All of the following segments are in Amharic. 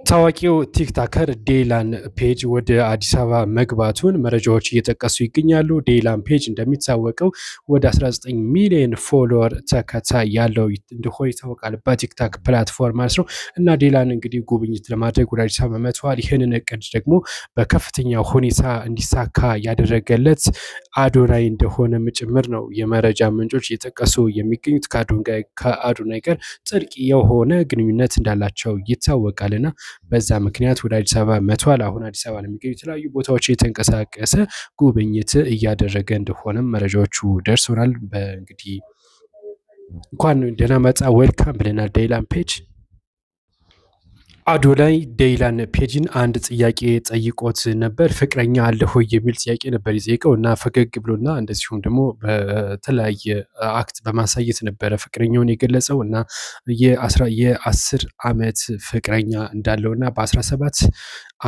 ታዋቂው ቲክታከር ዴይላን ፔጅ ወደ አዲስ አበባ መግባቱን መረጃዎች እየጠቀሱ ይገኛሉ። ዴይላን ፔጅ እንደሚታወቀው ወደ 19 ሚሊዮን ፎሎወር ተከታይ ያለው እንደሆነ ይታወቃል በቲክታክ ፕላትፎርም ማለት ነው። እና ዴይላን እንግዲህ ጉብኝት ለማድረግ ወደ አዲስ አበባ መጥቷል። ይህንን እቅድ ደግሞ በከፍተኛ ሁኔታ እንዲሳካ ያደረገለት አዶናይ እንደሆነም ጭምር ነው የመረጃ ምንጮች እየጠቀሱ የሚገኙት። ከአዶናይ ጋር ጥልቅ የሆነ ግንኙነት እንዳላቸው ይታወቃልና በዛ ምክንያት ወደ አዲስ አበባ መጥቷል። አሁን አዲስ አበባ ለሚገኙ የተለያዩ ቦታዎች የተንቀሳቀሰ ጉብኝት እያደረገ እንደሆነም መረጃዎቹ ደርሶናል። በእንግዲህ እንኳን ደህና መጣ ዌልካም ብለናል ዴይላን ፔጅ። አዶናይ ዴይላን ፔጅን አንድ ጥያቄ ጠይቆት ነበር። ፍቅረኛ አለ ሆይ የሚል ጥያቄ ነበር የጠየቀው እና ፈገግ ብሎና እንደዚሁም ደግሞ በተለያየ አክት በማሳየት ነበረ ፍቅረኛውን የገለጸው እና የ10 ዓመት ፍቅረኛ እንዳለውና በ17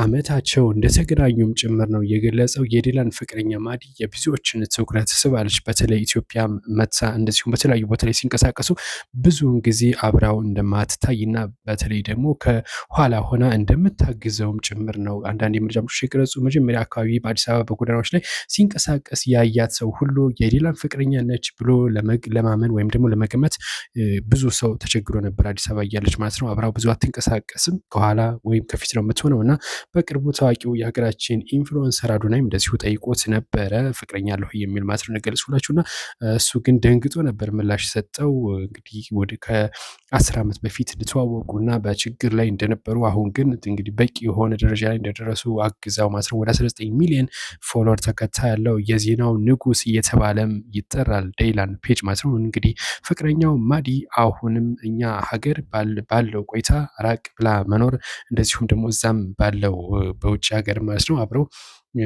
ዓመታቸው እንደተገናኙም ጭምር ነው የገለጸው። የዴይላን ፍቅረኛ ማዲ የብዙዎችን ትኩረት ስባለች። በተለይ ኢትዮጵያ መታ እንደዚሁም በተለያዩ ቦታ ላይ ሲንቀሳቀሱ ብዙውን ጊዜ አብራው እንደማትታይና በተለይ ደግሞ ኋላ ሆና እንደምታግዘውም ጭምር ነው አንዳንድ የመረጃ ምንጮች የገለጹ። መጀመሪያ አካባቢ በአዲስ አበባ በጎዳናዎች ላይ ሲንቀሳቀስ ያያት ሰው ሁሉ የዴይላን ፍቅረኛ ነች ብሎ ለማመን ወይም ደግሞ ለመገመት ብዙ ሰው ተቸግሮ ነበር። አዲስ አበባ እያለች ማለት ነው። አብራው ብዙ አትንቀሳቀስም፣ ከኋላ ወይም ከፊት ነው የምትሆነው እና በቅርቡ ታዋቂው የሀገራችን ኢንፍሉዌንሰር አዶናይም እንደዚሁ ጠይቆት ነበረ ፍቅረኛ አለሁ የሚል ማለት ነው ነገለጽኩላችሁ እና እሱ ግን ደንግጦ ነበር ምላሽ ሰጠው። እንግዲህ ወደ ከ10 ዓመት በፊት እንደተዋወቁና በችግር ላይ እንደነበሩ አሁን ግን እንግዲህ በቂ የሆነ ደረጃ ላይ እንደደረሱ አግዛው ማለት ነው። ወደ 19 ሚሊዮን ፎሎወር ተከታይ ያለው የዜናው ንጉስ እየተባለም ይጠራል ዴይላን ፔጅ ማለት ነው። እንግዲህ ፍቅረኛው ማዲ አሁንም እኛ ሀገር ባለው ቆይታ ራቅ ብላ መኖር እንደዚሁም ደግሞ እዛም ባለው በውጭ ሀገር ማለት ነው አብረው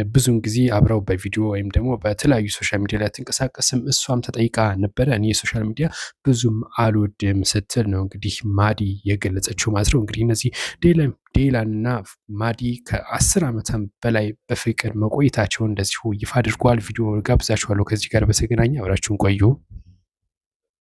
ብዙውን ጊዜ አብረው በቪዲዮ ወይም ደግሞ በተለያዩ ሶሻል ሚዲያ ላይ አትንቀሳቀስም። እሷም ተጠይቃ ነበረ እኔ የሶሻል ሚዲያ ብዙም አልወድም ስትል ነው እንግዲህ ማዲ የገለጸችው ማለት ነው። እንግዲህ እነዚህ ዴይላን እና ማዲ ከ10 ዓመታት በላይ በፍቅር መቆየታቸውን እንደዚሁ ይፋ አድርጓል። ቪዲዮ ጋብዛችኋለሁ። ከዚህ ጋር በተገናኘ አብራችሁን ቆዩ።